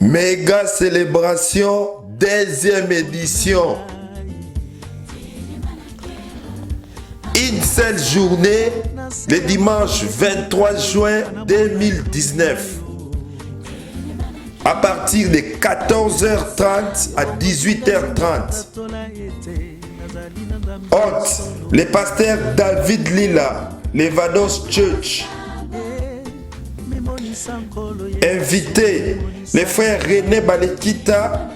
Méga célébration, deuxième édition. Une seule journée, le dimanche 23 juin 2019. À partir de 14h30 à 18h30. Hôte, le pasteur David Lila, l'Evados Church. Invité, les frères René Balekita,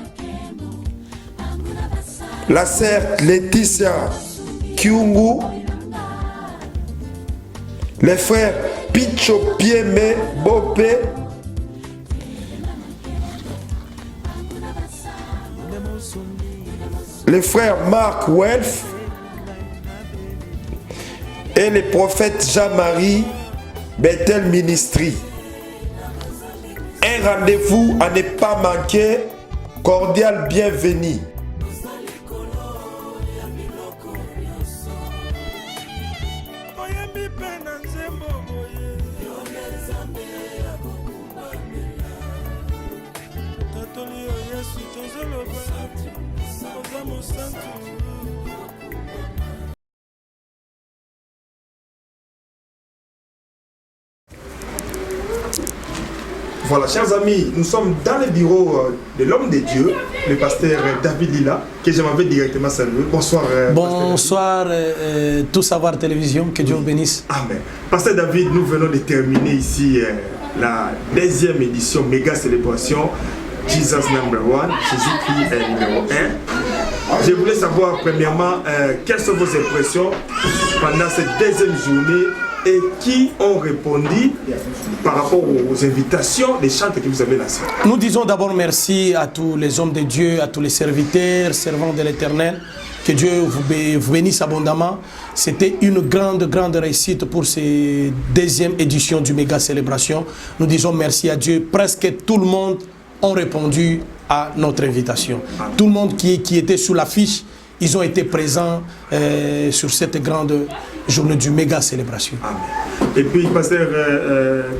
la sœur Laetitia Kyungu, les frères Picho Pieme Bopé, les frères Marc Welf et le prophète Jean-Marie Bethel Ministry. Un rendez-vous à ne pas manquer, cordial bienvenue. Voilà, chers amis, nous sommes dans le bureau de l'homme de Dieu, le pasteur David Lila, que je m'avais directement salué. Bonsoir. Bonsoir, Tout Savoir Télévision, que Dieu vous bénisse. Amen. Pasteur David, nous venons de terminer ici la deuxième édition méga célébration Jesus Number One, Jésus-Christ est numéro 1. Je voulais savoir premièrement quelles sont vos impressions pendant cette deuxième journée et qui ont répondu par rapport aux invitations des chants que vous avez lancés. Nous disons d'abord merci à tous les hommes de Dieu, à tous les serviteurs, servants de l'Éternel. Que Dieu vous bénisse abondamment. C'était une grande réussite pour cette deuxième édition du méga célébration. Nous disons merci à Dieu. Presque tout le monde a répondu à notre invitation. Amen. Tout le monde qui était sur l'affiche, ils ont été présents sur cette grande journée du méga célébration. Amen. Et puis, pasteur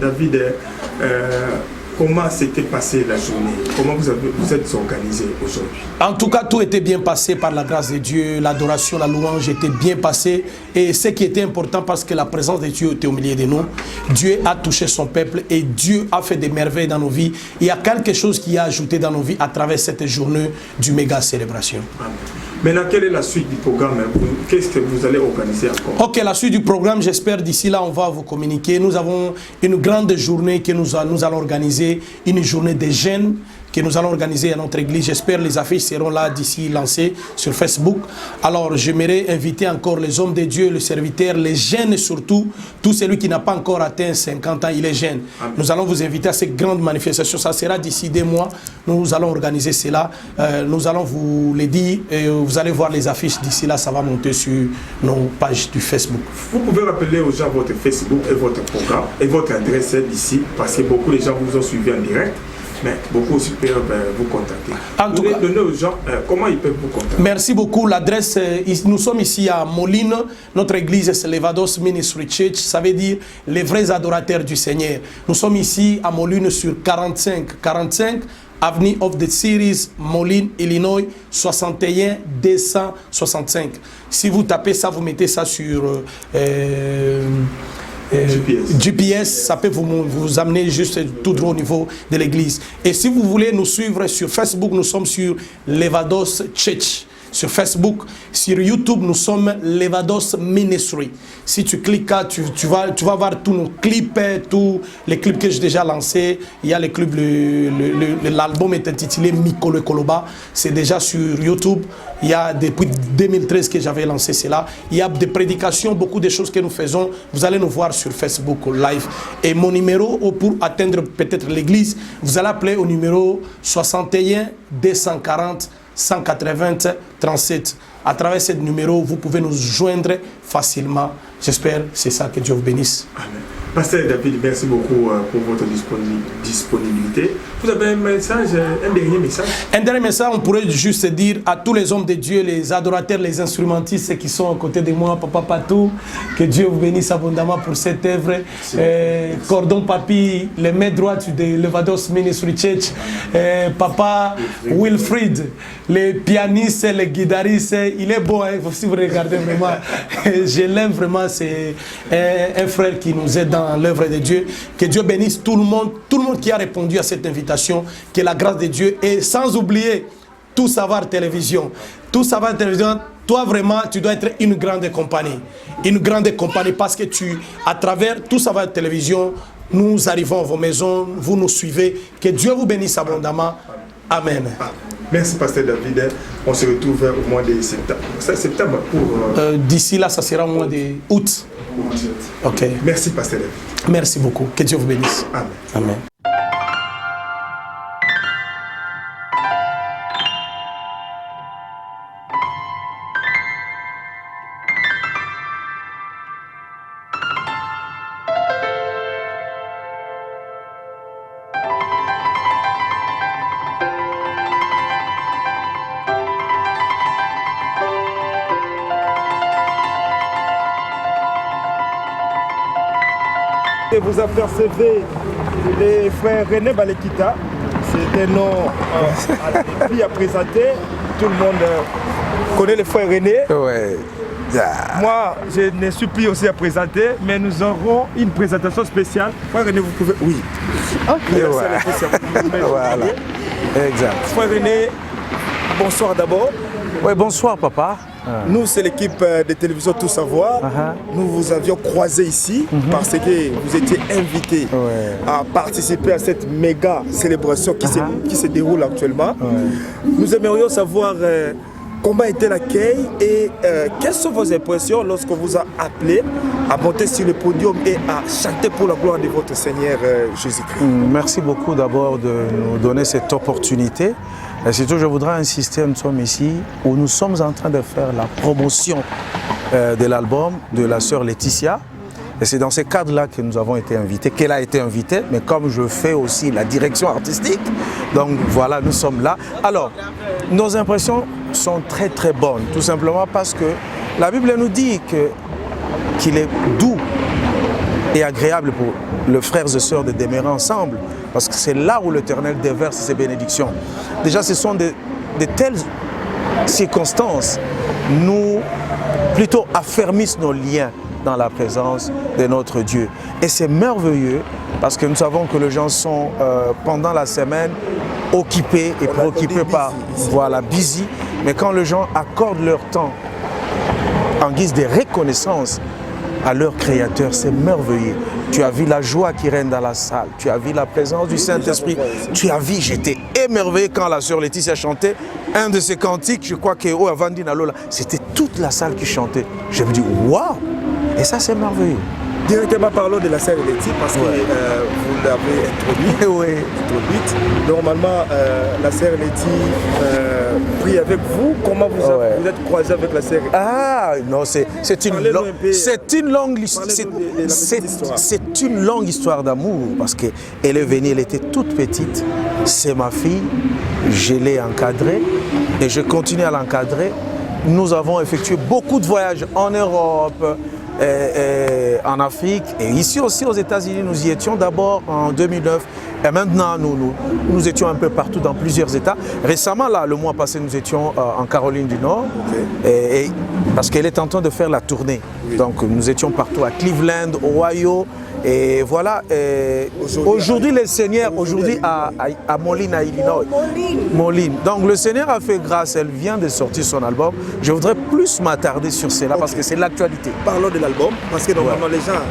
David, comment s'était passée la journée? Comment vous êtes organisé aujourd'hui? En tout cas, tout était bien passé par la grâce de Dieu. L'adoration, la louange était bien passée. Et ce qui était important, parce que la présence de Dieu était au milieu de nous, Dieu a touché son peuple et Dieu a fait des merveilles dans nos vies. Il y a quelque chose qui a ajouté dans nos vies à travers cette journée du méga célébration. Amen. Maintenant, quelle est la suite du programme? Qu'est-ce que vous allez organiser encore? Ok, la suite du programme, j'espère d'ici là, on va vous communiquer. Nous avons une grande journée que nous allons organiser, une journée des jeunes que nous allons organiser à notre église. J'espère les affiches seront là d'ici lancées sur Facebook. Alors, j'aimerais inviter encore les hommes de Dieu, les serviteurs, les jeunes surtout, tout celui qui n'a pas encore atteint 50 ans, il est jeune. Amen. Nous allons vous inviter à cette grande manifestation. Ça sera d'ici 2 mois. Nous allons organiser cela. Nous allons vous le dire et vous allez voir les affiches d'ici là. Ça va monter sur nos pages du Facebook. Vous pouvez rappeler aux gens votre Facebook et votre programme et votre adresse d'ici parce que beaucoup de gens vous ont suivi en direct. Mais beaucoup aussi peuvent vous contacter. En tout cas, donner aux gens comment ils peuvent vous contacter. Merci beaucoup. L'adresse, nous sommes ici à Moline. Notre église, c'est l'Evados Ministry Church. Ça veut dire les vrais adorateurs du Seigneur. Nous sommes ici à Moline sur 45 Avenue of the Series, Moline, Illinois, 61 265. Si vous tapez ça, vous mettez ça sur... GPS, ça peut vous amener juste tout droit au niveau de l'église. Et si vous voulez nous suivre sur Facebook, nous sommes sur l'Evados Church. Sur Facebook, sur YouTube, nous sommes l'Evados Ministry. Si tu cliques là, tu vas voir tous nos clips, tous les clips que j'ai déjà lancés. Il y a les clips, l'album est intitulé Mikolo Koloba. C'est déjà sur YouTube. Il y a depuis 2013 que j'avais lancé cela. Il y a des prédications, beaucoup de choses que nous faisons. Vous allez nous voir sur Facebook Live. Et mon numéro, pour atteindre peut-être l'église, vous allez appeler au numéro 61 240 180 37. à travers ce numéro, vous pouvez nous joindre facilement. J'espère, c'est ça, que Dieu vous bénisse. Amen. Pasteur David, merci beaucoup pour votre disponibilité. Vous avez un message, un dernier message? Un dernier message, on pourrait juste dire à tous les hommes de Dieu, les adorateurs, les instrumentistes qui sont à côté de moi, Papa Patou, que Dieu vous bénisse abondamment pour cette œuvre. Cordon Papi, le maître droit de Levados Ministry Church, Papa Wilfried, les pianistes, les guitaristes, il est beau, hein, si vous regardez vraiment. Je l'aime vraiment, c'est un frère qui nous aide dans l'œuvre de Dieu. Que Dieu bénisse tout le monde qui a répondu à cette invitation, que la grâce de Dieu, et sans oublier Tout Savoir Télévision. Tout Savoir Télévision, toi vraiment, tu dois être une grande compagnie. Une grande compagnie parce que à travers Tout Savoir Télévision, nous arrivons à vos maisons, vous nous suivez. Que Dieu vous bénisse abondamment. Amen. Merci Pasteur David. On se retrouve au mois de septembre. C'est septembre pour... D'ici là, ça sera au mois d'août. Ok. Merci Pasteur David. Merci beaucoup. Que Dieu vous bénisse. Amen. Amen. Vous apercevez les frères René Balekita. C'est un nom à présenter. Tout le monde connaît les frères René. Ouais. Moi, je ne suis plus aussi à présenter, mais nous aurons une présentation spéciale. Frère René, vous pouvez... Oui. Okay, voilà. Exact. Frère René, bonsoir d'abord. Oui, bonsoir papa. Nous, c'est l'équipe de télévision Tout Savoir. Nous vous avions croisé ici parce que vous étiez invité à participer à cette méga célébration qui se déroule actuellement. Nous aimerions savoir comment était l'accueil et quelles sont vos impressions lorsqu'on vous a appelé à monter sur le podium et à chanter pour la gloire de votre Seigneur Jésus-Christ. Merci beaucoup d'abord de nous donner cette opportunité. Et surtout, je voudrais insister, nous sommes ici où nous sommes en train de faire la promotion de l'album de la sœur Laetitia. Et c'est dans ce cadre-là que nous avons été invités, qu'elle a été invitée, mais comme je fais aussi la direction artistique, donc voilà, nous sommes là. Alors, nos impressions sont très très bonnes, tout simplement parce que la Bible nous dit qu'il est doux et agréable pour les frères et sœurs de demeurer ensemble, parce que c'est là où l'Éternel déverse ses bénédictions. Déjà, ce sont de telles circonstances, nous plutôt affermissent nos liens dans la présence de notre Dieu. Et c'est merveilleux, parce que nous savons que les gens sont, pendant la semaine, occupés et préoccupés par, voilà, busy, mais quand les gens accordent leur temps en guise de reconnaissance à leur Créateur, c'est merveilleux. Tu as vu la joie qui règne dans la salle, tu as vu la présence du Saint-Esprit, tu as vu, j'étais émerveillé quand la sœur Laetitia chantait un de ses cantiques, je crois que oh, Avandi Nalola, c'était toute la salle qui chantait. Je me dis, waouh! Et ça, c'est merveilleux. Directement parlons de la sœur Laetitia parce que vous l'avez introduite. Normalement, la sœur Laetitia prie avec vous. Comment vous êtes croisé avec la sœur? Ah non, c'est une longue histoire d'amour parce qu'elle est venue, elle était toute petite. C'est ma fille, je l'ai encadrée et je continue à l'encadrer. Nous avons effectué beaucoup de voyages en Europe, en Afrique et ici aussi aux États-Unis. Nous y étions d'abord en 2009 et maintenant nous étions un peu partout dans plusieurs États. Récemment, là, le mois passé, nous étions en Caroline du Nord parce qu'elle est en train de faire la tournée. Donc nous étions partout à Cleveland, Ohio. Et voilà, aujourd'hui le Seigneur, à Moline, à Illinois. Moline. Donc le Seigneur a fait grâce, elle vient de sortir son album. Je voudrais plus m'attarder sur cela parce que c'est l'actualité. Parlons de l'album, parce que normalement les gens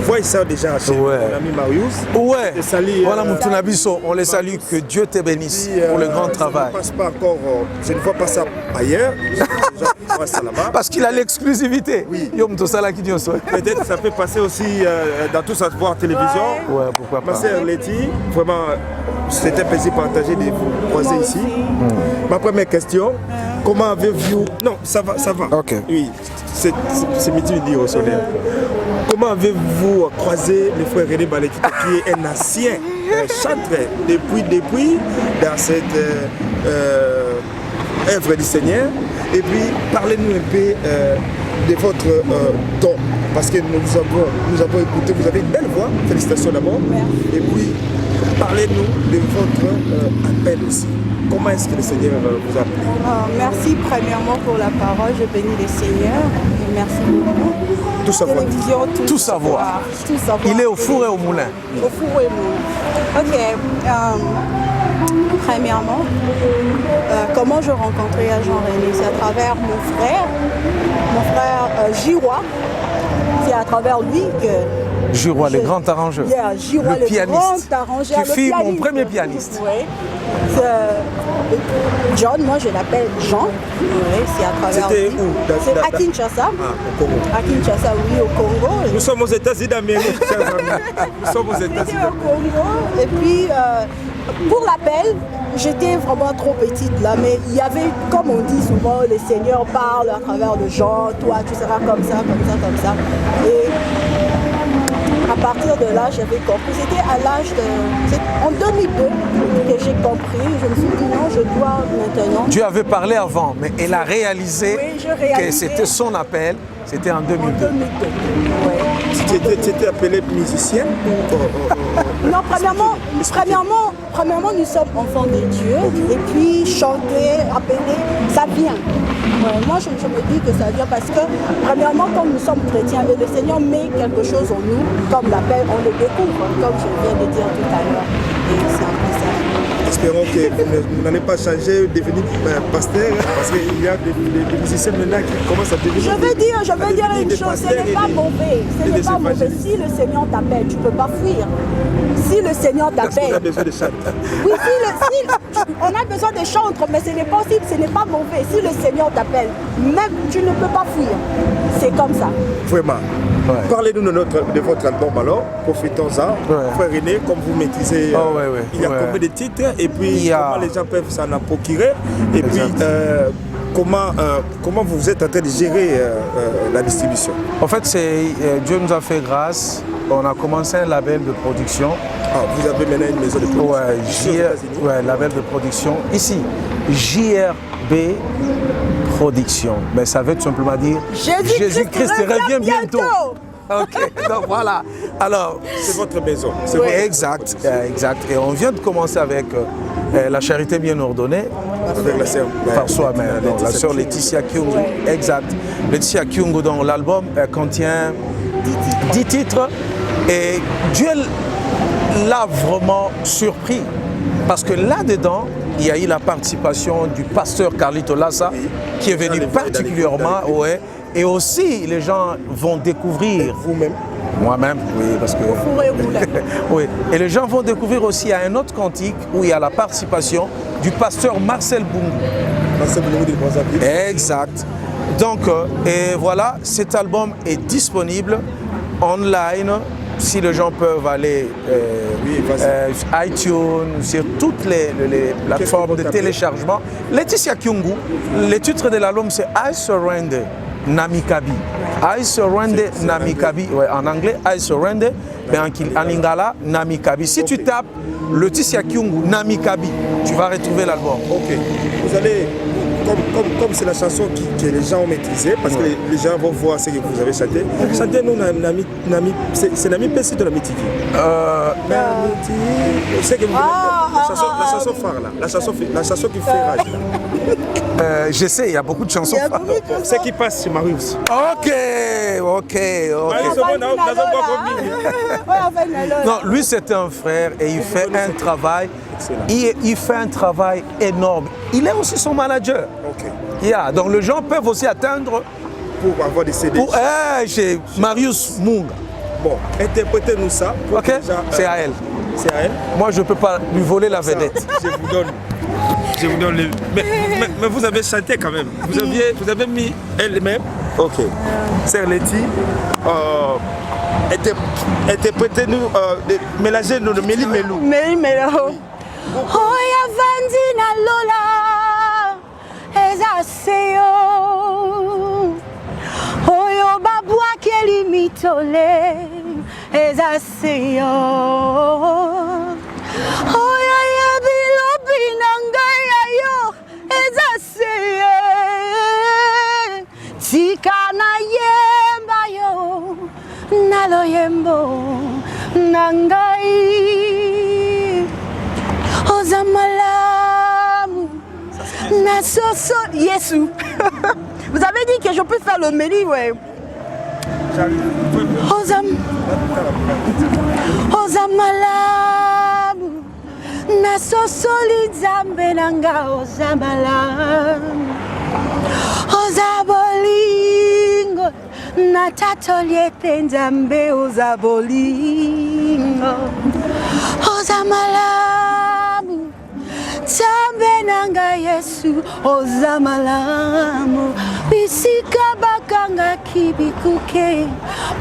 voient ça déjà chez mon ami Marius. Ouais, voilà Moutunabiso, on les salue, que Dieu te bénisse pour le grand travail. Je ne vois pas ça ailleurs. Parce qu'il a l'exclusivité. Oui. Peut-être ça peut passer aussi dans Tout Savoir Télévision. Ouais, pourquoi pas. Ma sœur Laetitia, vraiment, c'était un plaisir partagé de vous croiser ici. Ma première question, comment avez-vous... Non, ça va. Ok. Oui, c'est midi au soleil. Comment avez-vous croisé le frère René Balekita, qui est un ancien chanteur depuis dans cette œuvre du Seigneur? Et puis, parlez-nous un peu de votre don, parce que nous avons écouté, vous avez une belle voix, félicitations d'abord. Et puis, parlez-nous de votre appel aussi. Comment est-ce que le Seigneur vous a appelé? Merci premièrement pour la parole, je bénis le Seigneur. Merci beaucoup. Tout savoir. Télévision, Tout savoir. Tout savoir. Il est au four et au moulin. Au four et au moulin. Ok. Premièrement, comment je rencontrais Jean René? C'est à travers mon frère Jirois. C'est à travers lui que... Jirois, le grand arrangeur. Yeah, Jirois, le pianiste. grand arrangeur. Qui fut mon premier pianiste. Oui. John, moi je l'appelle Jean. Oui, c'est à travers C'était lui. où? C'est à Kinshasa. Au Congo. À Kinshasa, oui, au Congo. Nous sommes aux États-Unis d'Amérique, chers amis. Nous sommes aux J'étais États-Unis. au Congo. Et puis, pour l'appel, j'étais vraiment trop petite là. Mais il y avait, comme on dit souvent, le Seigneur parle à travers le Jean. Toi, tu seras comme ça, comme ça, comme ça. Et à partir de là, j'avais compris. C'était à l'âge de... En 2002 que j'ai compris. Je me suis dit non, je dois maintenant... Dieu avait parlé avant, mais elle a réalisé Oui, je réalisais. que c'était son appel. C'était en 2002. En 2002, ouais. Tu étais appelé musicien? Non, premièrement, nous sommes enfants de Dieu. Et puis, chanter, appeler, ça vient. Ouais, moi, je me dis que ça vient parce que, premièrement, comme nous sommes chrétiens, et le Seigneur met quelque chose en nous, comme l'appel, on le découvre, comme je viens de dire tout à l'heure. Et c'est un peu ça. Espérons que vous n'allez pas changer, devenir pasteur, parce qu'il y a des musiciens maintenant qui commencent à devenir... Je veux dire une chose, ce n'est pas mauvais. Ce n'est pas mauvais. Si le Seigneur t'appelle, tu ne peux pas fuir. Si le Seigneur t'appelle... On a besoin de chanter. Oui, on a besoin de chanter, mais ce n'est pas possible, ce n'est pas mauvais. Si le Seigneur t'appelle, même tu ne peux pas fuir. C'est comme ça. Vraiment. Ouais. Parlez-nous de votre album alors, profitons-en. Ouais. Frère René, comme vous maîtrisez, ouais. il y a combien de titres et puis comment les gens peuvent s'en procurer et puis comment vous êtes en train de gérer la distribution? En fait, Dieu nous a fait grâce. On a commencé un label de production. Ah, vous avez maintenant une maison de production? Ouais, label de production. Ici, JRB Production. Mais ça veut tout simplement dire Jésus-Christ revient bientôt. Ok, donc voilà. Alors, c'est votre maison. Exact. Et on vient de commencer avec la charité bien ordonnée. Avec la sœur. Par soi-même. La sœur Laetitia Kyungu. Exact. Laetitia Kyungu, dont l'album contient 10 titres. Et Dieu l'a vraiment surpris. Parce que là-dedans, il y a eu la participation du pasteur Carlito Lassa, qui est venu particulièrement. Ouais. Et aussi, les gens vont découvrir... Vous-même? Moi-même, oui, parce que... oui. Et les gens vont découvrir aussi un autre cantique où il y a la participation du pasteur Marcel Bungu. Marcel Bungu de Brazzaville. Exact. Donc, et voilà, cet album est disponible online. Si les gens peuvent aller iTunes, sur toutes les plateformes de téléchargement. Laetitia Kyungu, le titre de l'album c'est I Surrender Namikabi. I Surrender Namikabi. Ouais, en anglais, I Surrender, mais en lingala, Namikabi. Si tu tapes Laetitia Kyungu Namikabi, tu vas retrouver l'album. Ok. Vous allez, comme c'est la chanson que les gens ont maîtrisée, parce que les gens vont voir ce que vous avez chanté. Chantez-nous Nami, c'est Nami Pessi de Nami Tiki. C'est que vous la chanson phare là, la chanson qui fait rage là. Je sais, il y a beaucoup de chansons. Ce qui passe chez Marius. Ok. Non, lui c'est un frère et il fait un travail. Il fait un travail énorme. Il est aussi son manager. Ok. Donc les gens peuvent aussi atteindre pour avoir des CD. Chez Marius Munga. Bon, interprétez-nous ça. Ok. C'est à elle. C'est à elle. Moi je ne peux pas lui voler la vedette. Je vous donne le... Mais vous avez chanté quand même. Vous avez mis elle-même. Ok. Sœur Letty, interprétez-nous, mélangez-nous le Méli Mélou. Méli Mélou. Oya Vandina Lola, Eza bitole ezaseyo oya ya bilobi nangaya yo ezaseyo tika na yemba yo nalo yembo nangai ozamalamu nasoso Yesu. Vous avez dit que je peux faire le menu, ouais. Ozamalamu nasosoli nzambe nanga ozamalamu ozabolingo natatoliete nzambe ozabolingo ozamalamu nzambe nanga Yesu ozamalamu bisika bakanga kibikuke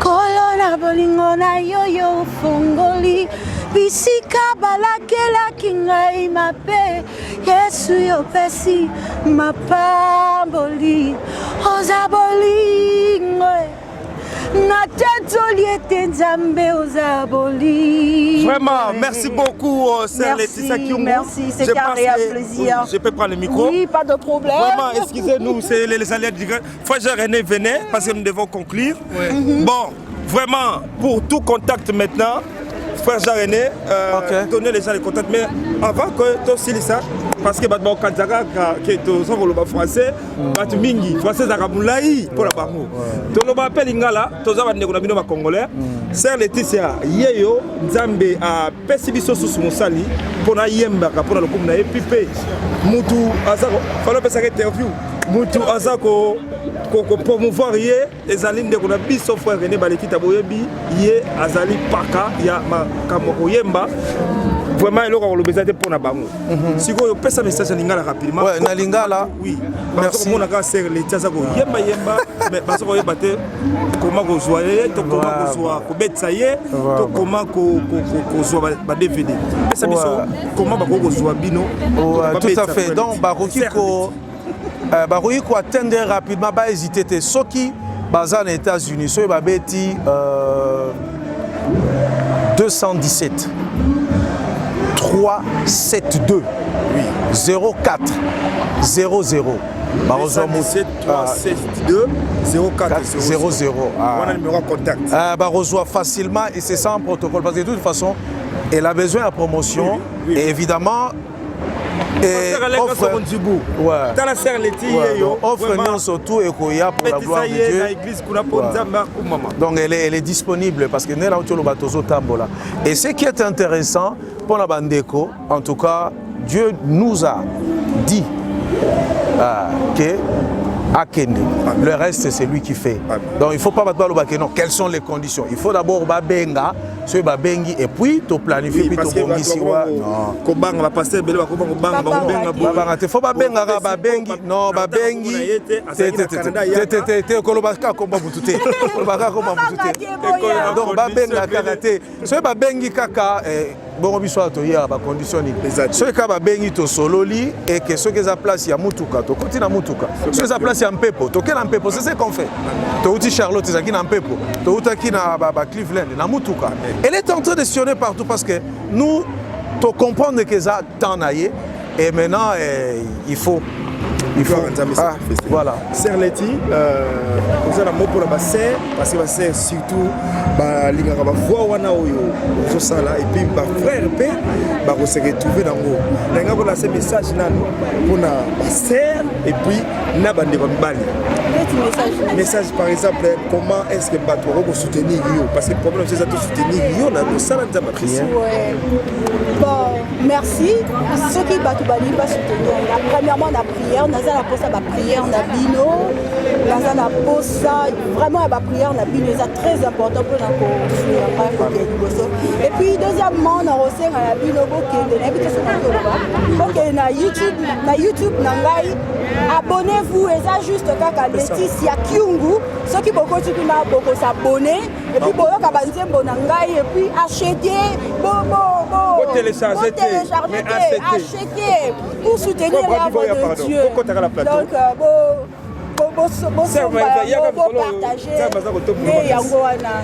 kolona bolingo na yoyo fongoli bisika balakela kingai mape Yesu yopesi mapamboli ozabolingo Vraiment, merci beaucoup, Sœur Laetitia Kyungu. Merci, c'est un réel plaisir. Je peux prendre le micro? Oui, pas de problème. Vraiment, excusez-nous, c'est les alliés du Frère René, venez, parce que nous devons conclure. Bon, vraiment, pour tout contact maintenant, Frère René, donnez les gens les contacts. Mais avant que tu aussi ça, parce que maintenant, quand tu as français, tu mingi, français, tu as pour la barre. Tu m'appelles Ingala, tu as un congolais. Sœur Laetitia, Yeyo, Nzambe a pessibiso sous mon sali, pour la yemba, pour la communauté, et puis Moutou, Azako, fallait pas s'arrêter interview. Moutou, Azako, promouvoir les alignes de Konabiso, frère René Balekita Boyebi, Yé, Azali Paka, Ya Kamoko Yemba. Vraiment, il y a le besoin de pour la banque. Si vous avez un message à Lingala rapidement. Oui, à Lingala. Oui. Merci. On a fait les tiazas yemba yemba, mais parce qu'on a battu comment qu'on soit, comment qu'on soit, qu'on bête ça y est, comment qu'on soit ba DVD. Mais ça comment qu'on soit bino. Tout à fait. Donc Baroki ko atteindre rapidement, pas hésiter. Ceux qui basent aux États-Unis, ceux qui babeti 217. 372 04 00 372 04 00 on a le numéro de contact. Reçoit facilement et c'est sans protocole parce que de toute façon elle a besoin de promotion et évidemment offre non surtout et pour la gloire de Dieu. Donc elle est disponible parce que nous sommes là. Et ce qui est intéressant pour la Bandeko, en tout cas, Dieu nous a dit que Akende. Le reste, c'est lui qui fait. Donc, il ne faut pas battre le non. Quelles sont les conditions? Il faut d'abord babenga, ce babengi, et puis tu planifies, puis tu bongi si wa. Non. Il faut babenga, babengi, non, babengi. Donc, babenga karaté. Ce babengi kaka. Bon, il faut conditionner. Ceux qui ont bengi to sololi et que ceux qui ont place il y a mutuka, to continue à mutuka. Ceux qui ont place il y a un pepo, to quel un pepo, c'est ce qu'on fait. To uti Charlotte, c'est qui n'a un pepo. To uti qui n'a Cleveland, na mutuka. Elle est en train de sillonner partout parce que nous, to comprendre que ça tant naïe et maintenant il faut. Voilà. Sœur Leti, vous avez un mot pour la sœur parce que la sœur surtout les gars va voir wana oyo zo sala et puis ba frère pe ba se retrouver dans go. Les gars vont lancer message là pour la sœur et puis na bande ba mbali. Message par exemple comment est-ce que bato va soutenir yo parce que le problème c'est ça de soutenir yo na do sala nzamba prière. Bon, merci ceux qui bato bali pas soutenir. Premièrement la prière la posa ba prière na bino naza na posa vraiment ba prière na bino c'est très important pour na ko et puis deuxièmement na rosenga na bino bokende na bito OK na YouTube na ngai abonnez-vous et ça juste kaka Laetitia Kyungu ceux qui beaucoup tu na beaucoup s'abonner et puis boyoka ba nzembo na ngai et puis acheter télécharger acheter pour soutenir l'œuvre de Dieu. Donc,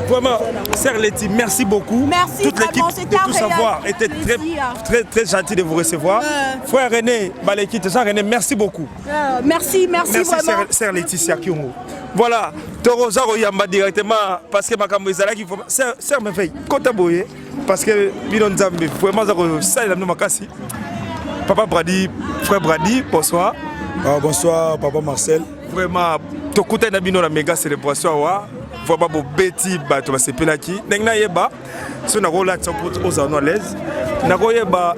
Vraiment, Sœur Letty, merci beaucoup. Merci, toute l'équipe de Tout Savoir était très gentil de vous recevoir. Frère René Balekite, Jean René, merci beaucoup. Merci vraiment. Sœur Laetitia Kiongo. Voilà, Toroza Royamba directement parce que Makambo Ezalaki, Sœur Merveille, Kotaboye, parce que Binon Nzambe, vraiment, ça est Makasi. Papa Brady, frère Brady, bonsoir. Bonsoir, Papa Marcel. Vraiment, Tokuta Nabino la méga célébration. Vraiment, bon, Betty, tu vas se pelaki. N'engna yeba, si on a roulé aux anneaux à l'aise. Nagoyeba,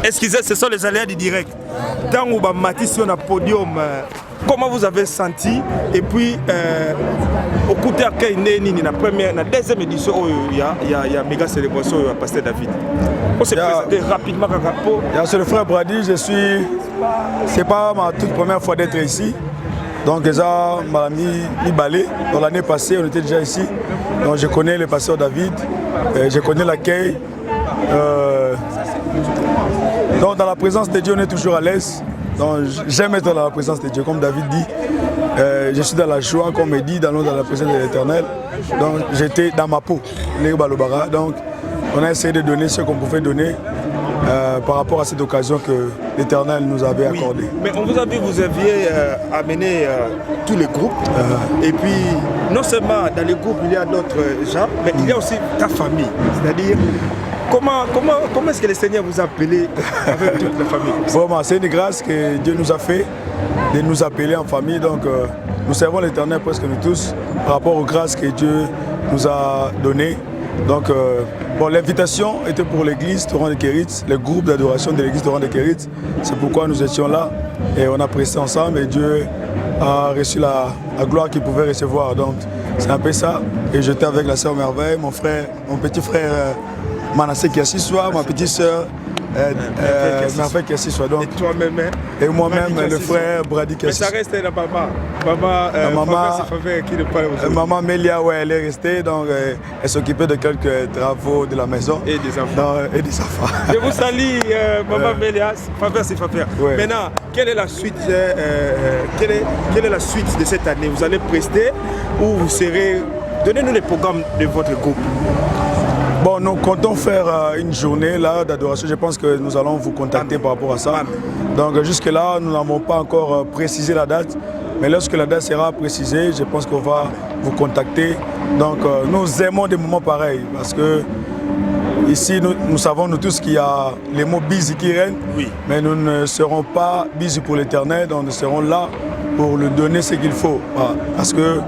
excusez, ce sont les aléas du direct. Dans où Mati sur un podium, comment vous avez senti? Et puis, au côté de la deuxième édition, il y a méga célébration à Pasteur David. On s'est présenté rapidement. C'est le frère Brady, c'est pas ma toute première fois d'être ici. Donc déjà, m'a mis balai. Dans l'année passée, on était déjà ici. Donc je connais le pasteur David, je connais l'accueil. Donc dans la présence de Dieu, on est toujours à l'aise. Donc j'aime être dans la présence de Dieu, comme David dit. Je suis dans la joie, comme il dit, dans la présence de l'Éternel. Donc j'étais dans ma peau, les Balobara. Donc on a essayé de donner ce qu'on pouvait donner par rapport à cette occasion que l'Éternel nous avait accordée. Mais on vous a vu, vous aviez amené tous les groupes. Et puis, non seulement dans les groupes, il y a d'autres gens, mais il y a aussi ta famille. C'est-à-dire, comment est-ce que le Seigneur vous a appelé avec toute la famille? Vraiment, c'est une grâce que Dieu nous a fait de nous appeler en famille. Donc, nous servons l'Éternel presque nous tous par rapport aux grâces que Dieu nous a données. Donc, l'invitation était pour l'église Torrent de Kérit, le groupe d'adoration de l'église Torrent de Kérit. C'est pourquoi nous étions là et on a pressé ensemble et Dieu a reçu la gloire qu'il pouvait recevoir. Donc, c'est un peu ça. Et j'étais avec la sœur Merveille, mon petit frère Manassé qui est assis soir, ma petite sœur Merveille qui est assis soir. Et toi-même? Et moi-même, le frère Brady qui est assis. Mais ça reste la maman Mélia, ouais, elle est restée, donc elle s'occupait de quelques travaux de la maison. Et des enfants. Et des enfants. Je vous salue, maman Mélia, c'est Fafer. Ouais. Maintenant, quelle est la suite quelle est la suite de cette année? Vous allez prester ou vous serez... Donnez-nous les programmes de votre groupe. Bon, nous comptons faire une journée là d'adoration. Je pense que nous allons vous contacter par rapport à ça. Donc jusque-là, nous n'avons pas encore précisé la date. Mais lorsque la date sera précisée, je pense qu'on va vous contacter. Donc nous aimons des moments pareils. Parce que ici, nous savons nous tous qu'il y a les mots busy qui règnent. Oui. Mais nous ne serons pas busy pour l'Éternel. Donc nous serons là pour lui donner ce qu'il faut. Parce que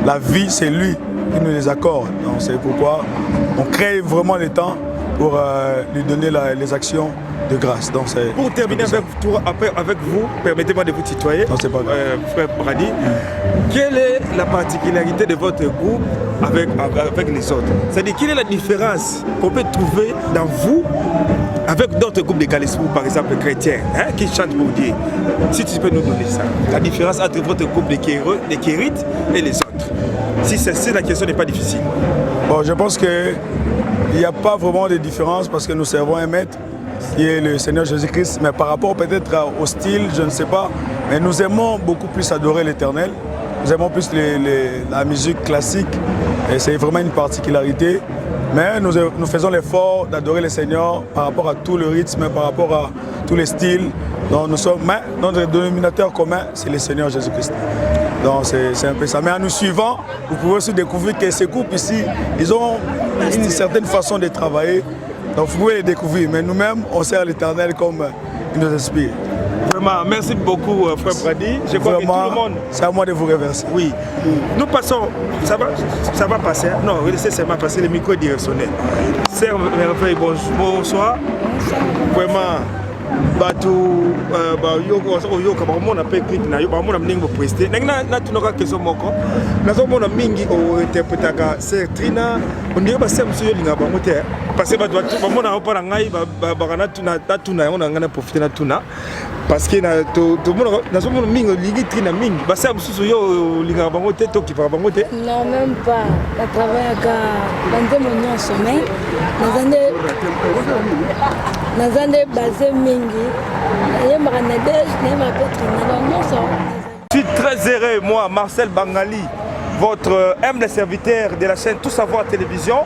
la vie, c'est lui qui nous les accorde. Donc c'est pourquoi on crée vraiment le temps pour lui donner les actions de grâce. Donc, pour terminer avec vous, permettez-moi de vous tutoyer, frère Brady. Quelle est la particularité de votre groupe avec les autres? C'est-à-dire, quelle est la différence qu'on peut trouver dans vous avec d'autres groupes de Galespo, par exemple chrétiens, qui chantent pour Dieu? Si tu peux nous donner ça, la différence entre votre groupe de Kérites et les autres. Si la question n'est pas difficile. Bon, je pense qu'il n'y a pas vraiment de différence parce que nous servons un maître qui est le Seigneur Jésus-Christ. Mais par rapport peut-être au style, je ne sais pas, mais nous aimons beaucoup plus adorer l'Éternel. Nous aimons plus la musique classique et c'est vraiment une particularité. Mais nous faisons l'effort d'adorer le Seigneur par rapport à tout le rythme, par rapport à tous les styles. Donc notre dénominateur commun, c'est le Seigneur Jésus-Christ. Donc c'est un peu ça. Mais en nous suivant, vous pouvez aussi découvrir que ces groupes ici, ils ont une certaine façon de travailler. Donc vous pouvez les découvrir. Mais nous-mêmes, on sert l'Éternel comme il nous inspire. Vraiment, merci beaucoup, frère Brady. Je crois que tout le monde... C'est à moi de vous remercier. Oui. Nous passons... Ça va passer. Non, laissez seulement passer, le micro est directionnel. Sœur Merveille, bonsoir. Vraiment... Batou yo kama mona pe clip na yo ba mona mningo prester na tunoka keso moko nazo mona mingi o interpretaka c'est Trina on dirait ba sem so yo linga ba mote parce que ba mona opara ngai ba kana tuna on ngana profiter na tuna parce que na to mona nazo mona mingi lingi Trina mingi ba sem so yo linga ba mote to ki ba mote non même pas la travail ka bande mon sommet naza nde basé mingi nayembaka Nadège nayembaka Petri na bango nyonso. Je suis très heureux, moi, Marcel Bangali, votre humble serviteur de la chaîne Tout Savoir Télévision.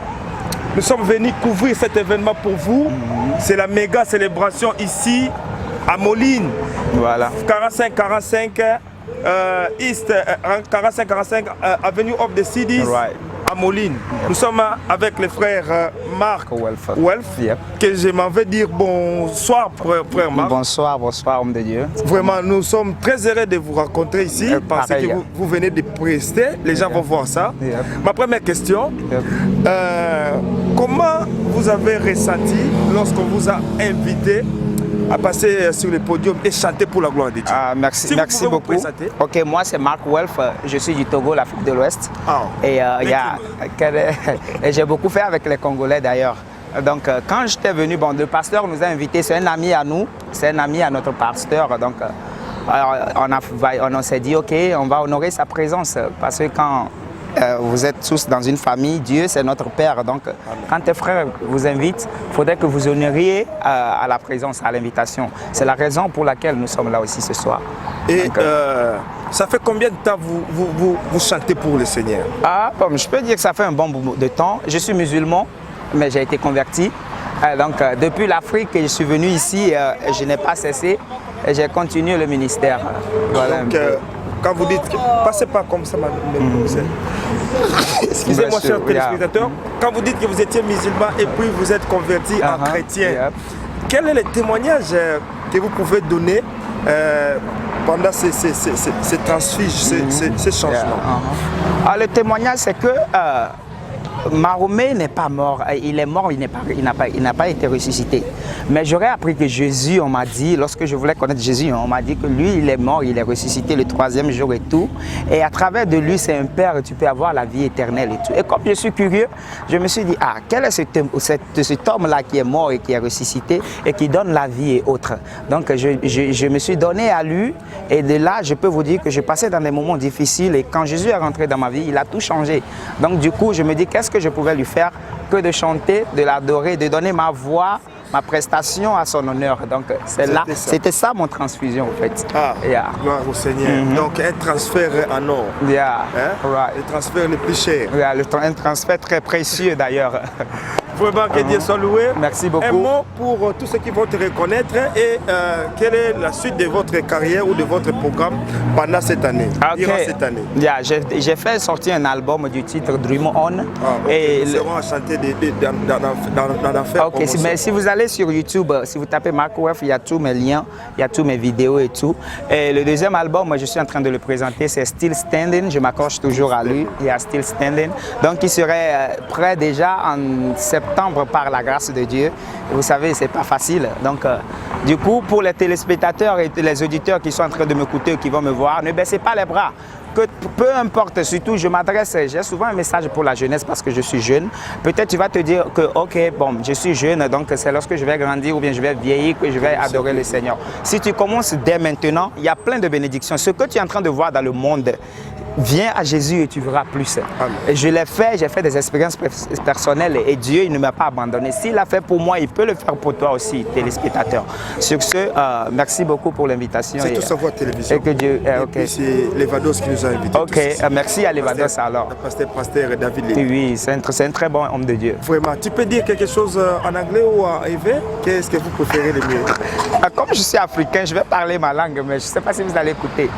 Nous sommes venus couvrir cet événement pour vous. C'est la méga célébration ici à Moline. Voilà. 45-45 East 45-45 Avenue of the Cities. Right. À Moline. Nous sommes avec le frère Marc Welf, Yep. que je m'en vais dire bonsoir, frère Marc. Bonsoir, bonsoir, homme de Dieu. Vraiment, nous sommes très heureux de vous rencontrer ici parce pareil, que vous venez de prester. Les gens vont voir ça. Yep. Ma première question, Yep. comment vous avez ressenti lorsqu'on vous a invité à passer sur le podium et chanter pour la gloire de Dieu? Merci, Si vous merci pouvez vous beaucoup. présenter. Ok, moi c'est Marc Welf, je suis du Togo, l'Afrique de l'Ouest. Ah, Et, et j'ai beaucoup fait avec les Congolais d'ailleurs. Donc quand j'étais venu, bon, le pasteur nous a invités, c'est un ami à nous, c'est un ami à notre pasteur. Donc on s'est dit, ok, on va honorer sa présence parce que quand vous êtes tous dans une famille, Dieu c'est notre Père. Donc quand tes frères vous invitent, il faudrait que vous honoriez à la présence, à l'invitation. C'est la raison pour laquelle nous sommes là aussi ce soir. Et Donc, ça fait combien de temps vous chantez pour le Seigneur? Bon, je peux dire que ça fait un bon bout de temps. Je suis musulman, mais j'ai été converti. Donc depuis l'Afrique, je suis venu ici, je n'ai pas cessé et j'ai continué le ministère. Voilà. Donc, quand vous dites, passez pas comme ça, madame. Excusez-moi, chers téléspectateurs. Quand vous dites que vous étiez musulman et puis vous êtes converti en chrétien, quel est le témoignage que vous pouvez donner pendant ces transfuges, ces changements? Le témoignage, c'est que Mahomet n'est pas mort, il est mort, il n'a pas été ressuscité. Mais j'aurais appris que Jésus, on m'a dit, lorsque je voulais connaître Jésus, on m'a dit que lui, il est mort, il est ressuscité le 3e jour et tout. Et à travers de lui, c'est un Père, tu peux avoir la vie éternelle et tout. Et comme je suis curieux, je me suis dit, quel est cet homme-là qui est mort et qui est ressuscité et qui donne la vie et autres. Donc je me suis donné à lui et de là, je peux vous dire que j'ai passé dans des moments difficiles et quand Jésus est rentré dans ma vie, il a tout changé. Donc du coup, je me dis, qu'est-ce que je pouvais lui faire que de chanter, de l'adorer, de donner ma voix, ma prestation à son honneur. Donc c'était ça mon transfusion en fait. Gloire au Seigneur. Donc un transfert en or. Right. Le transfert le plus cher. Un transfert très précieux d'ailleurs. Vraiment que Dieu soit loué. Merci beaucoup. Un mot pour tous ceux qui vont te reconnaître et quelle est la suite de votre carrière ou de votre programme pendant cette année, durant cette année? J'ai fait sortir un album du titre Dream On. Et nous serons à chanter dans l'enfer. Mais si vous allez sur YouTube, si vous tapez Marc Welf, il y a tous mes liens, il y a tous mes vidéos et tout. Et le deuxième album, je suis en train de le présenter, c'est Still Standing. Je m'accroche toujours à lui. Il y a Still Standing. Donc il serait prêt déjà en septembre par la grâce de Dieu. Vous savez, c'est pas facile. Donc, du coup, pour les téléspectateurs et les auditeurs qui sont en train de m'écouter, qui vont me voir, ne baissez pas les bras. Que peu importe, surtout, j'ai souvent un message pour la jeunesse parce que je suis jeune. Peut-être tu vas te dire que, ok, bon, je suis jeune, donc c'est lorsque je vais grandir ou bien je vais vieillir que je vais adorer le Seigneur. Si tu commences dès maintenant, il y a plein de bénédictions. Ce que tu es en train de voir dans le monde, viens à Jésus et tu verras plus. Et je l'ai fait, j'ai fait des expériences personnelles et Dieu, il ne m'a pas abandonné. S'il l'a fait pour moi, il peut le faire pour toi aussi, téléspectateur. Sur ce, merci beaucoup pour l'invitation. C'est Tout Savoir Télévision. Et que Dieu, et puis c'est Levados qui nous a invités. Ok, merci à Levados alors. Pasteur David Lévy. Oui, c'est un très bon homme de Dieu. Vraiment, tu peux dire quelque chose en anglais ou en éve? Qu'est-ce que vous préférez le mieux? Comme je suis africain, je vais parler ma langue, mais je ne sais pas si vous allez écouter.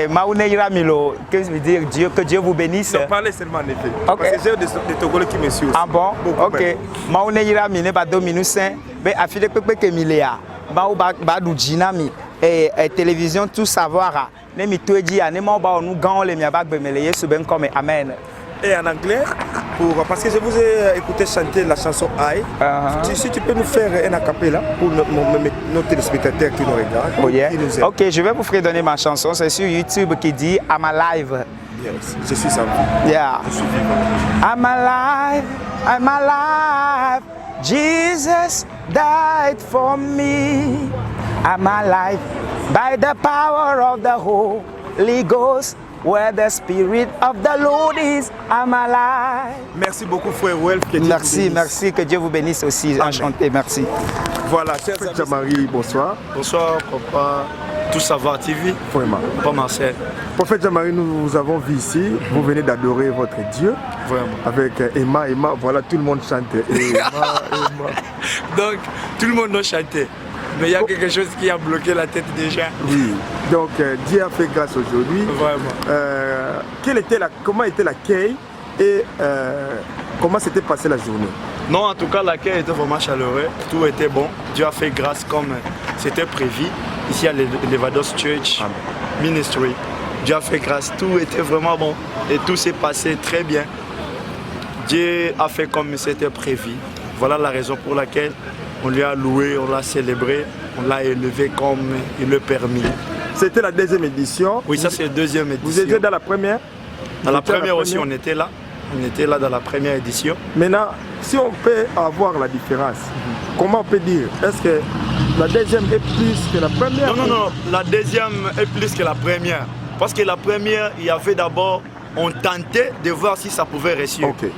Maouneira Milo, que veut dire Dieu, que Dieu vous bénisse. Non, parlez seulement en effet. Okay. Parce que j'ai des Togolais qui me suivent. Ah bon? Ok. Maouneira Mine ba dominusen, be afile pepe ke milea. Ba ou ba du jinami et télévision Tout Savoir. Ne mi toji a ne ma ba onu gan le mi ba gbemeleye suben comme amen. Et en anglais, parce que je vous ai écouté chanter la chanson I, si tu peux nous faire un acapella pour nos téléspectateurs qui nous regardent. Oh yeah. Ok, je vais vous fredonner ma chanson, c'est sur YouTube qui dit I'm alive. Yes, je suis en vie. Yeah. Je suis vivant. I'm alive, I'm alive. Jesus died for me. I'm alive by the power of the Holy Ghost. Where the Spirit of the Lord is, I'm alive. Merci beaucoup, frère Welf. Merci, que Dieu vous bénisse aussi. Enchanté, merci. Voilà, cher Jean-Marie, bonsoir. Bonsoir, papa. Tout ça va, TV? Vraiment. Pas Marcel. Prophète Jean-Marie, nous vous avons vu ici. Vous venez d'adorer votre Dieu. Vraiment. Avec Emma, voilà, tout le monde chante. Emma. Donc, tout le monde doit chanter. Mais il y a quelque chose qui a bloqué la tête déjà. Oui. Donc, Dieu a fait grâce aujourd'hui. Vraiment. Comment était l'accueil et comment s'était passée la journée? Non, en tout cas, l'accueil était vraiment chaleureux. Tout était bon. Dieu a fait grâce comme c'était prévu. Ici, à l'Evados Church Ministry. Dieu a fait grâce. Tout était vraiment bon. Et tout s'est passé très bien. Dieu a fait comme c'était prévu. Voilà la raison pour laquelle on lui a loué, on l'a célébré, on l'a élevé comme il le permis. C'était la deuxième édition. Oui, ça c'est la deuxième édition. Vous étiez dans la première? Dans la première aussi, on était là. On était là dans la première édition. Maintenant, si on peut avoir la différence, comment on peut dire? Est-ce que la deuxième est plus que la première? Non. La deuxième est plus que la première. Parce que la première, il y avait d'abord, on tentait de voir si ça pouvait réussir. Okay.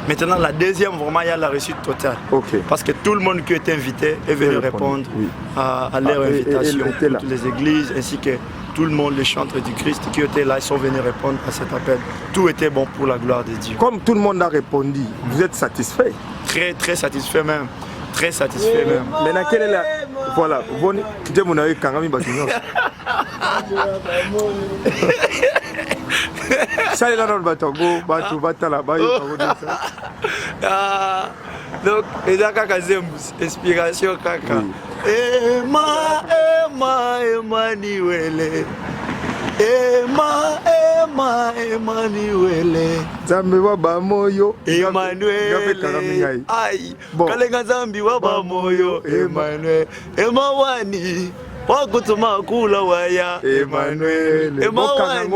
Maintenant, la deuxième, vraiment, il y a la réussite totale. Okay. Parce que tout le monde qui était invité est venu répondre à leur invitation. Toutes les églises, ainsi que tout le monde, les chantres du Christ qui étaient là, ils sont venus répondre à cet appel. Tout était bon pour la gloire de Dieu. Comme tout le monde a répondu, vous êtes satisfait? Très, très satisfait même. Très satisfait même. Maintenant, quelle est la... Voilà, Dieu m'en a eu quand même. Ça est là dans le bateau, donc, il y a inspiration, kaka. Emmanuel. Emmanuel. Zambi wa bamoyo. Emmanuel. Aïe. Kalenga zambi wa bamoyo. Emmanuel. Emawani. Wakutuma kula waya. Emmanuel. Emawani.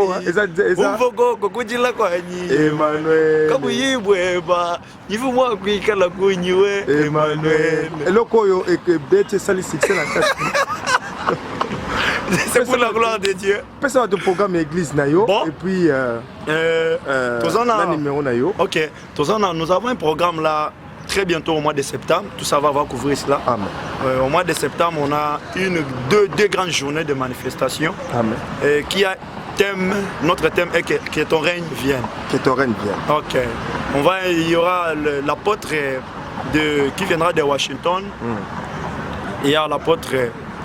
Umvoko kujila kwanyi. Emmanuel. Kabuyibweba. Yifu mwa kwikala kunyiwe. Emmanuel. Eloko yo ekebete sali succès la tête. C'est pour la gloire de Dieu. Personne de programme église nayo bon. Et puis le numéro nayo. OK. Nous avons un programme là très bientôt au mois de septembre. Tout ça va couvrir cela. Amen. Au mois de septembre, on a deux grandes journées de manifestation. Amen. Qui a thème, notre thème est que ton règne vienne. Que ton règne vienne. OK. Il y aura l'apôtre qui viendra de Washington. Il y a l'apôtre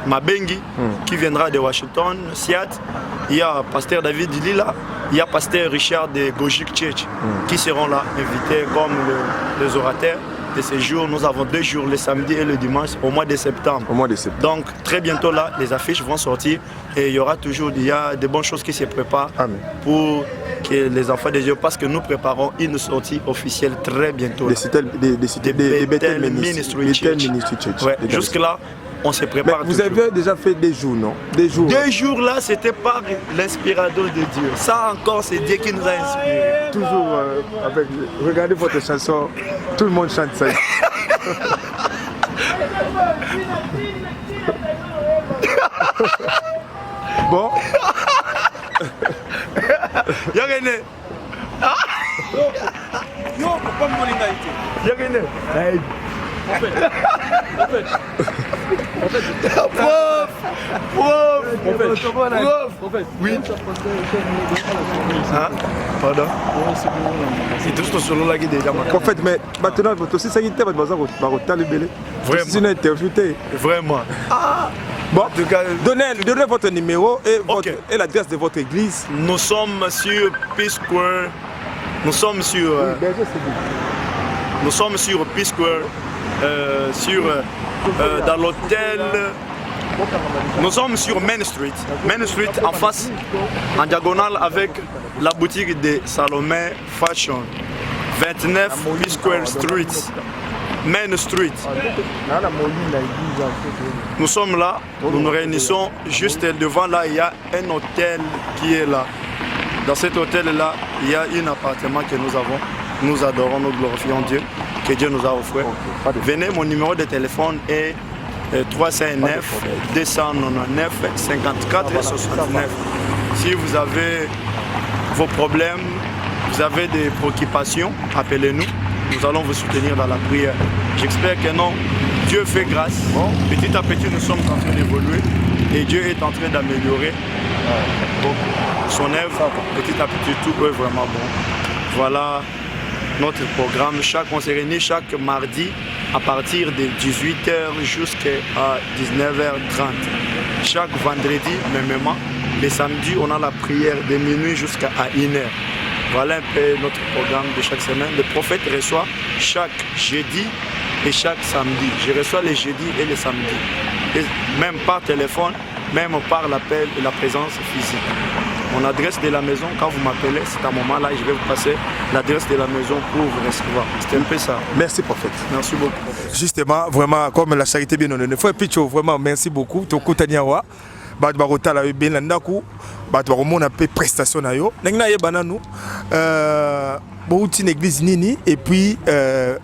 Mabengi qui viendra de Washington, Seattle. Il y a pasteur David Lila, il y a pasteur Richard de Gojik Church qui seront là, invités comme les orateurs de ces jours. Nous avons 2 jours, le samedi et le dimanche, au mois de septembre. Au mois de septembre. Donc très bientôt là, les affiches vont sortir et il y aura toujours des bonnes choses qui se préparent. Amen. Pour que les enfants de Dieu, parce que nous préparons une sortie officielle très bientôt. Des Bethel Ministry Church. Ouais, jusque-là, on se prépare. Mais vous avez déjà fait des jours, non? Des jours. 2 jours là, c'était par l'inspiration de Dieu. Ça encore, c'est Dieu qui nous a inspirés. Toujours avec. Regardez votre chanson, tout le monde chante ça. Bon. Yagene. Yo, pourquoi mon égalité? Yagene. Oui. Pardon. C'est tout ce solo là qui est déjà marqué. Prophète, mais maintenant, votre aussi, ça y est, votre bazar, votre libellé. Vraiment. C'est une interview. Vraiment. Bon, en tout cas, donnez votre numéro et l'adresse de votre église. Nous sommes sur Peace Square. Nous sommes sur Peace Square. Dans l'hôtel, nous sommes sur Main Street. Main Street en face, en diagonale avec la boutique de Salomé Fashion. 29 Peace Square Street. Main Street. Nous sommes là, nous nous réunissons juste devant là, il y a un hôtel qui est là. Dans cet hôtel-là, il y a un appartement que nous avons. Nous adorons, nous glorifions Dieu, que Dieu nous a offert. Venez, mon numéro de téléphone est 309 299 54 69. Si vous avez vos problèmes, vous avez des préoccupations, appelez-nous. Nous allons vous soutenir dans la prière. J'espère que non, Dieu Dieu fait grâce. Petit à petit, nous sommes en train d'évoluer et Dieu est en train d'améliorer son œuvre. Petit à petit, tout est vraiment bon. Voilà notre programme. On se réunit chaque mardi à partir de 18h jusqu'à 19h30. Chaque vendredi, mêmement. Les samedis, on a la prière de minuit jusqu'à 1h. Voilà un peu notre programme de chaque semaine. Le prophète reçoit chaque jeudi et chaque samedi. Je reçois les jeudis et les samedis. Et même par téléphone, même par l'appel et la présence physique. Mon adresse de la maison, quand vous m'appelez, c'est à un moment là, je vais vous passer l'adresse de la maison pour vous recevoir. C'est un peu ça. Merci prophète. Merci beaucoup. Justement, vraiment, comme la charité bien honnête. Frère Picho, vraiment, merci beaucoup. Tokutaniawa. Bad barota la bien landaku. Bad baromon a peu prestation na yo. Nengna ye bananu. Bouti une église nini et puis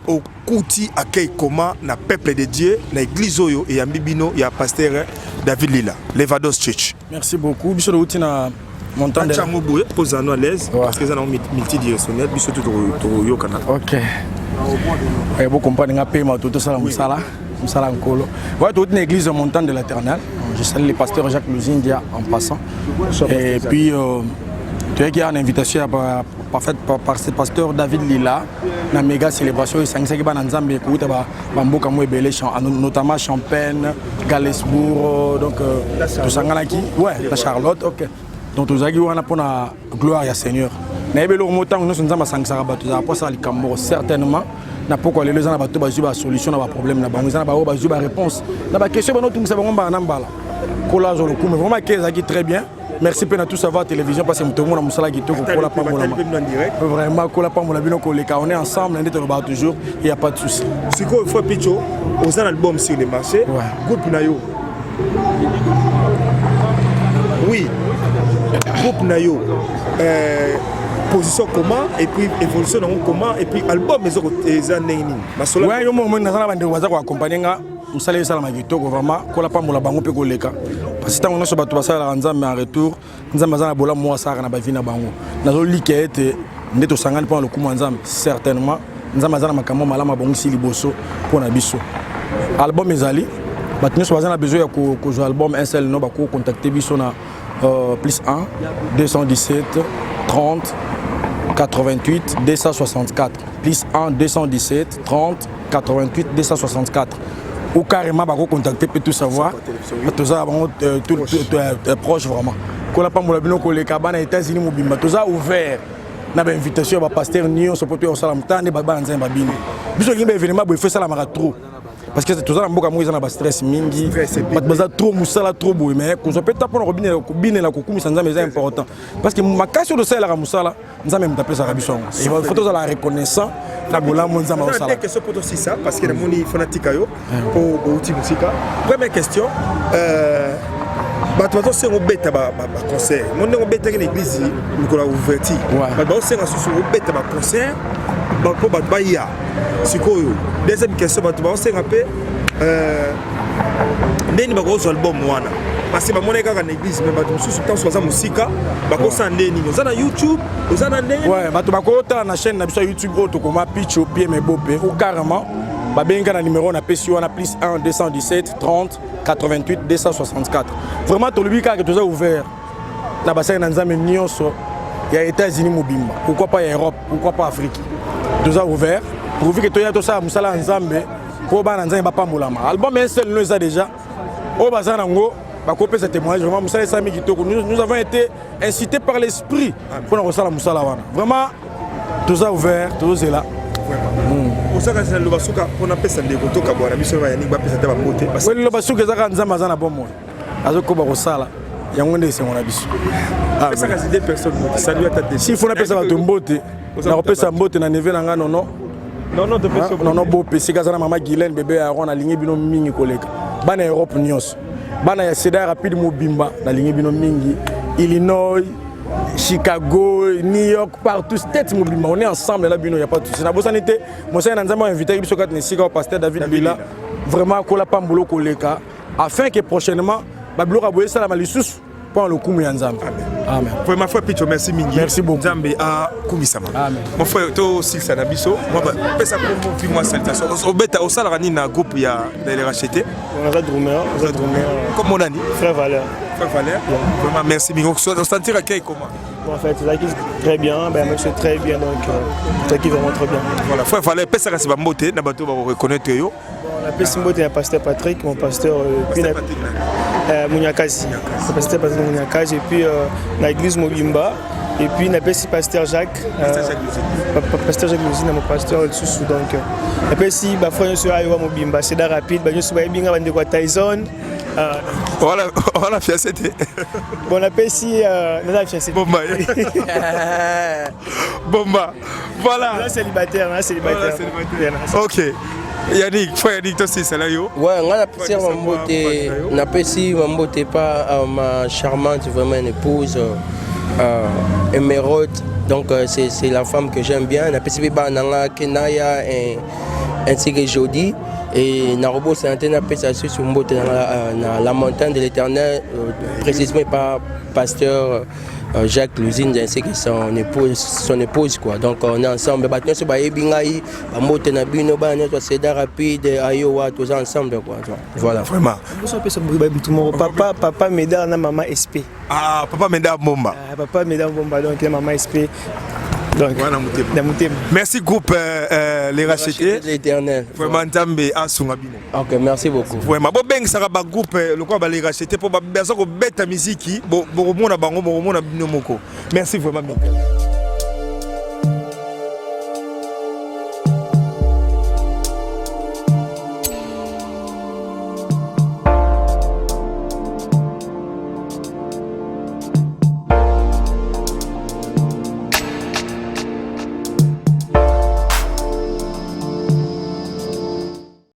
au kouti accueil comment na peuple de Dieu na église oyo et ambibino ya pasteur David Lila Levados Church. Merci beaucoup. Biso outi na montant de Chango boué posano à l'aise parce que ça na multidirectionnel biso tout yo kana. OK. Et vous comprenez nga paiement tout ça musala nkolo. Ouais, toute une église montant de l'Éternel. Je salue le pasteur Jacques Luzindia en passant. Et puis tu as une invitation par ce pasteur David Lila na méga célébration et sangaki ba nzambe kuta ba mboka mo ebele notamment Champagne, Galesbourg donc tout sangalaki ouais la Charlotte OK. Donc tous agi wana pona gloire ya Seigneur. Na ebelo motango nous nzamba sangaka bato za posa likambo certainement na pourquoi les gens bato bazu ba solution na ba problème na bango za ba bazu ba réponse na ba question ba notunga bango ba nambala kola zo lokume vraiment kezaki très bien. Merci pour tout savoir télévision parce que tout le monde a moussala guito ko kola pa mola vraiment kola pa mola bino ko leka on est ensemble on est toujours il y a pas de souci. Siko Frère Picho aux albums sur le marché groupe nayo. Oui. Groupe nayo position comment et puis évolution comment et puis album les années ni ouais yo moment na bande waza ko accompagner nga musala sala magito ko vraiment ko la pambola bango pe ko leka parce que tant on so bato basala nzambe en retour nzambe zana bola mo sara na bavi na bango nazo likete ndeto sangani pa le kumu nzambe certainement nzambe zana makambo malama bango si liboso pona biso album ezali bato nso bazana besoin ya ko jouer album un seul no ba ko contacter biso na plus 1 217 30 88 264 plus 1 217 30 88 264 ou carrément bah contacter peut tout savoir tout ça tout proche vraiment qu'on a pas mon labino qu'on les cabanes aux États-Unis mobile tout ça ouvert na ba invitation ba pasteur Nio so poto au salam tande ba banza babini biso kimbe événement bo il faut ça la mara trop parce que tout ça mboka mo izana ba stress mingi bat baza trop musala trop boy mais qu'on soit peut taper na robine ko bine la ko kumisa nzambe c'est important parce que ma casse de ça la musala nzambe m'taper ça rabiso il faut tout ça la reconnaissant na bola mo nzambe au sala question pour aussi ça parce que le monde fanatique yo pour outil musique première question bato bato sengo beta ba concert monde ngo beta une église nikola ouverture bato sengo susu beta ba concert ba ko ba ya sikoyo deuxième question bato ba sengo pe ndeni ba ko album wana parce que ba mona kaka na église mais bato susu tant soit musique ba ko sa ndeni nous na YouTube nous na ndeni ouais bato ba ko ta na chaîne na biso YouTube auto koma Picho Pied mais bopé ou carrément ba benga na numéro na PC wana plus 1 217 30 88 264 vraiment to lubika que tout ça ouvert na bassin na nzambe nyonso ya États-Unis mobimba pourquoi pas Europe pourquoi pas Afrique tout ça ouvert pour que to ya to ça musala nzambe ko ba na nzambe ba pambolama album un seul nous ça déjà au bazana ngo ba copé ce témoignage vraiment musala sami kitoko nous avons été incités par l'esprit pour na musala musala wana vraiment tout ça ouvert tout c'est là osaka c'est le basuka on appelle ça ndeko toka bwana biso ba yanik ba pesa ta ba moté parce que le basuka zaka nzamba zana bomo azoko ba kosala yango nde se ngona biso ça c'est des personnes qui saluent ta tête si faut na pesa ba mbote na kopesa mbote na neve na nga non de personne non bo pesi kazana mama Guylaine bébé ya rona lingi bino mingi koleka bana Europe nyos bana ya Cedar rapide mobimba na lingi bino mingi Illinois Chicago, New York, partout, tête mobile. On est ensemble là, il n'y a pas de souci. Na bosanité, moi c'est un invité qui est pasteur David Lila, vraiment kola pambolo koleka, afin que prochainement, bablo raboye ça la malissus pour le coup Nzambe. Amen. Vraiment frère Picho, merci mingi. Merci beaucoup. Nzambe a kumisama. Amen. Mon frère to silsa na biso. Moi ba pesa ko puis moi salutation. Au beta au salarani na groupe ya les racheter. On a drummer, Comme mon ami. Frère Valère. Frère Valère. Vraiment merci mingi. On sentir à quel comment. Bon, en fait, c'est qui très bien, ben monsieur très bien donc c'est qui vraiment très bien. Voilà, frère Valère pesa ka ba mbote na bato ba reconnaître yo. On a pesi mbote ya pasteur Patrick, mon pasteur Mouniakazi. Le pasteur Patrick Mouniakazi et puis l'église Mobimba. Et puis on a pesi pasteur Jacques. Pasteur Jacques Luzine, mon pasteur Tsusu donc. On a pesi ba frère sur Ayowa Mobimba, c'est da rapide, ba nyusu ba binga bande kwa Tyson. Voilà fiancé. Bon on a pesi na fiancé. Bomba. Bomba. Voilà. Là célibataire, là célibataire. OK. Yannick, frère Yannick, toi c'est là yo. Ouais, on a m'emboté pas ma charmante, vraiment une épouse émeraude. Donc c'est la femme que j'aime bien. On a passé Bananga, Kenaya ainsi que Jody. Et Narobo c'est un appel sur la montagne de l'Éternel, précisément par pasteur Jacques Luzine ainsi que son épouse quoi. Donc on est ensemble. C'est rapide, Ayowa, tous ensemble quoi. Voilà. Vraiment. Papa Médard, maman SP. Ah, papa Médard Bomba. Papa Médard Bomba, donc maman SP. Donc, merci groupe Les Rachetés. L'Éternel. Vraiment, Nzambe a Sungabino. Ok, merci beaucoup. Vraiment, bon ben ça va groupe le quoi Les Rachetés pour besoin de bête musique, bon bon on a bango bon on a bino moko. Merci vraiment.